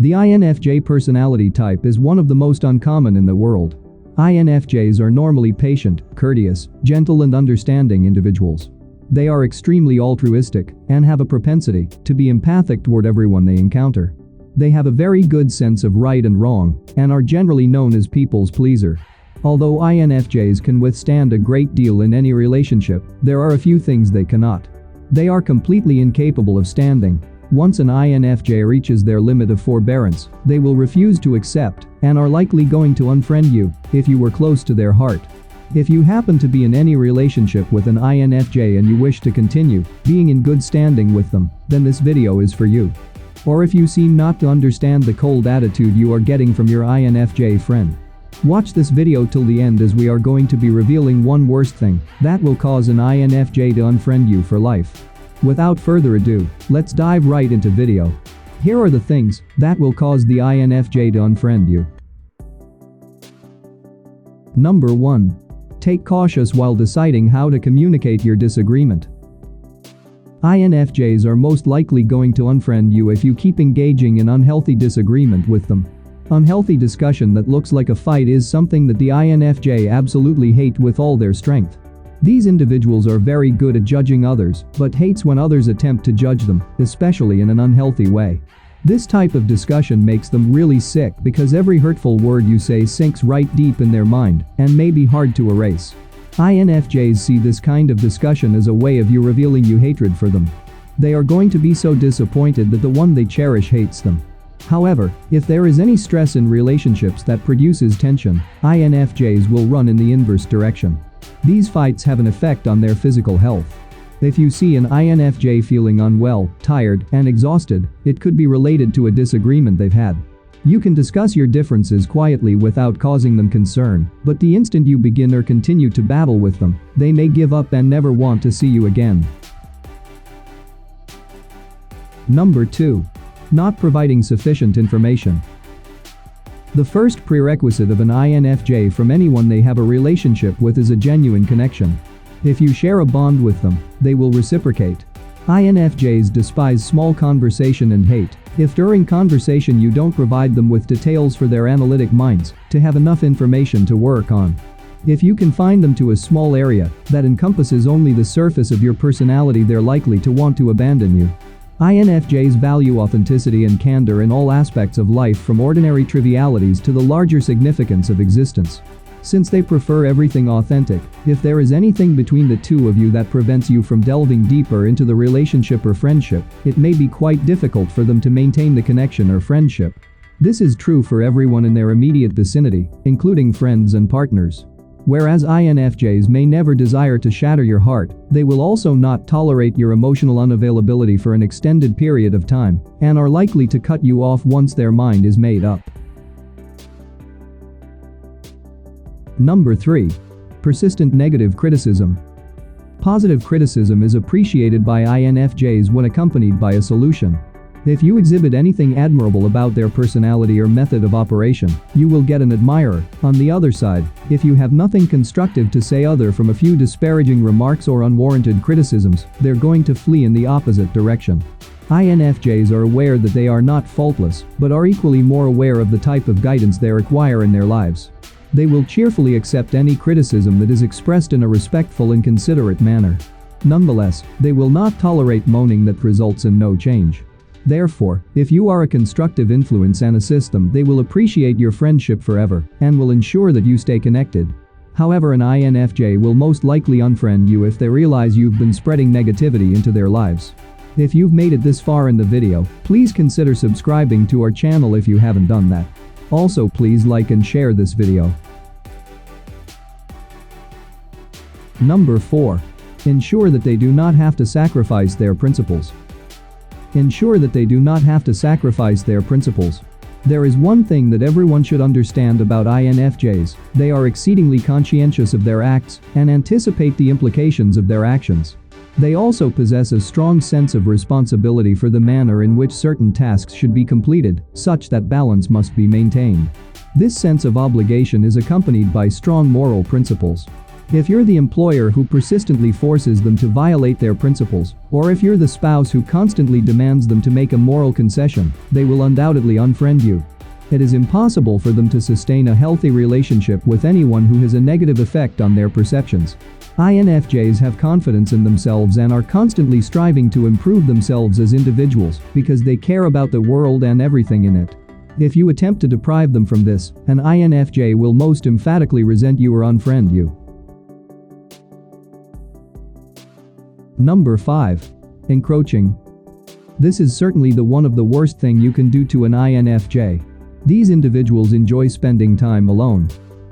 The INFJ personality type is one of the most uncommon in the world. INFJs are normally patient, courteous, gentle and understanding individuals. They are extremely altruistic and have a propensity to be empathic toward everyone they encounter. They have a very good sense of right and wrong and are generally known as people's pleaser. Although INFJs can withstand a great deal in any relationship, there are a few things they cannot. They are completely incapable of standing. Once an INFJ reaches their limit of forbearance, they will refuse to accept and are likely going to unfriend you if you were close to their heart. If you happen to be in any relationship with an INFJ and you wish to continue being in good standing with them, then this video is for you. Or if you seem not to understand the cold attitude you are getting from your INFJ friend, watch this video till the end as we are going to be revealing one worst thing that will cause an INFJ to unfriend you for life. Without further ado, let's dive right into video. Here are the things that will cause the INFJ to unfriend you. Number 1. Take cautious while deciding how to communicate your disagreement. INFJs are most likely going to unfriend you if you keep engaging in unhealthy disagreement with them. Unhealthy discussion that looks like a fight is something that the INFJ absolutely hate with all their strength. These individuals are very good at judging others, but hates when others attempt to judge them, especially in an unhealthy way. This type of discussion makes them really sick because every hurtful word you say sinks right deep in their mind and may be hard to erase. INFJs see this kind of discussion as a way of you revealing your hatred for them. They are going to be so disappointed that the one they cherish hates them. However, if there is any stress in relationships that produces tension, INFJs will run in the inverse direction. These fights have an effect on their physical health. If you see an INFJ feeling unwell, tired, and exhausted, it could be related to a disagreement they've had. You can discuss your differences quietly without causing them concern, but the instant you begin or continue to battle with them, they may give up and never want to see you again. Number 2. Not providing sufficient information. The first prerequisite of an INFJ from anyone they have a relationship with is a genuine connection. If you share a bond with them, they will reciprocate. INFJs despise small conversation and hate if during conversation you don't provide them with details for their analytic minds to have enough information to work on. If you confine them to a small area that encompasses only the surface of your personality, they're likely to want to abandon you. INFJs value authenticity and candor in all aspects of life, from ordinary trivialities to the larger significance of existence. Since they prefer everything authentic, if there is anything between the two of you that prevents you from delving deeper into the relationship or friendship, it may be quite difficult for them to maintain the connection or friendship. This is true for everyone in their immediate vicinity, including friends and partners. Whereas INFJs may never desire to shatter your heart, they will also not tolerate your emotional unavailability for an extended period of time, and are likely to cut you off once their mind is made up. Number 3. Persistent negative criticism. Positive criticism is appreciated by INFJs when accompanied by a solution. If you exhibit anything admirable about their personality or method of operation, you will get an admirer. On the other side, if you have nothing constructive to say other from a few disparaging remarks or unwarranted criticisms, they're going to flee in the opposite direction. INFJs are aware that they are not faultless, but are equally more aware of the type of guidance they require in their lives. They will cheerfully accept any criticism that is expressed in a respectful and considerate manner. Nonetheless, they will not tolerate moaning that results in no change. Therefore, if you are a constructive influence and assist them, they will appreciate your friendship forever and will ensure that you stay connected. However, an INFJ will most likely unfriend you if they realize you've been spreading negativity into their lives. If you've made it this far in the video, please consider subscribing to our channel if you haven't done that. Also, please like and share this video. Number 4. Ensure that they do not have to sacrifice their principles. Ensure that they do not have to sacrifice their principles. There is one thing that everyone should understand about INFJs: they are exceedingly conscientious of their acts and anticipate the implications of their actions. They also possess a strong sense of responsibility for the manner in which certain tasks should be completed, such that balance must be maintained. This sense of obligation is accompanied by strong moral principles. If you're the employer who persistently forces them to violate their principles, or if you're the spouse who constantly demands them to make a moral concession, they will undoubtedly unfriend you. It is impossible for them to sustain a healthy relationship with anyone who has a negative effect on their perceptions. INFJs have confidence in themselves and are constantly striving to improve themselves as individuals because they care about the world and everything in it. If you attempt to deprive them from this, an INFJ will most emphatically resent you or unfriend you. Number 5. Encroaching. This is certainly the one of the worst thing you can do to an INFJ. These individuals enjoy spending time alone.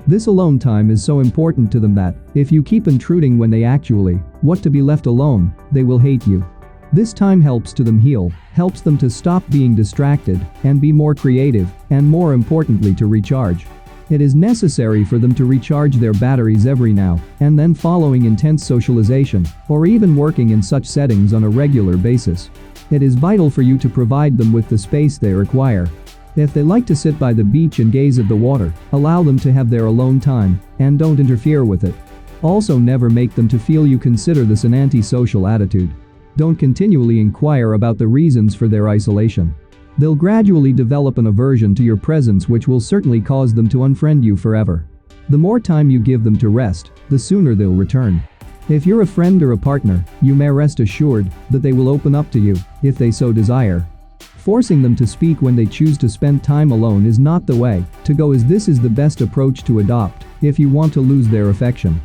This alone time is so important to them that, if you keep intruding when they actually want to be left alone, they will hate you. This time helps to them heal, helps them to stop being distracted, and be more creative, and more importantly to recharge. It is necessary for them to recharge their batteries every now and then following intense socialization, or even working in such settings on a regular basis. It is vital for you to provide them with the space they require. If they like to sit by the beach and gaze at the water, allow them to have their alone time, and don't interfere with it. Also, never make them to feel you consider this an antisocial attitude. Don't continually inquire about the reasons for their isolation. They'll gradually develop an aversion to your presence, which will certainly cause them to unfriend you forever. The more time you give them to rest, the sooner they'll return. If you're a friend or a partner, you may rest assured that they will open up to you, if they so desire. Forcing them to speak when they choose to spend time alone is not the way to go, as this is the best approach to adopt if you want to lose their affection.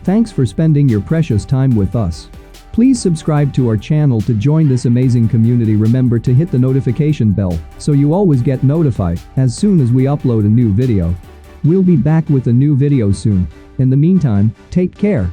Thanks for spending your precious time with us. Please subscribe to our channel to join this amazing community. Remember to hit the notification bell so you always get notified as soon as we upload a new video. We'll be back with a new video soon. In the meantime, take care.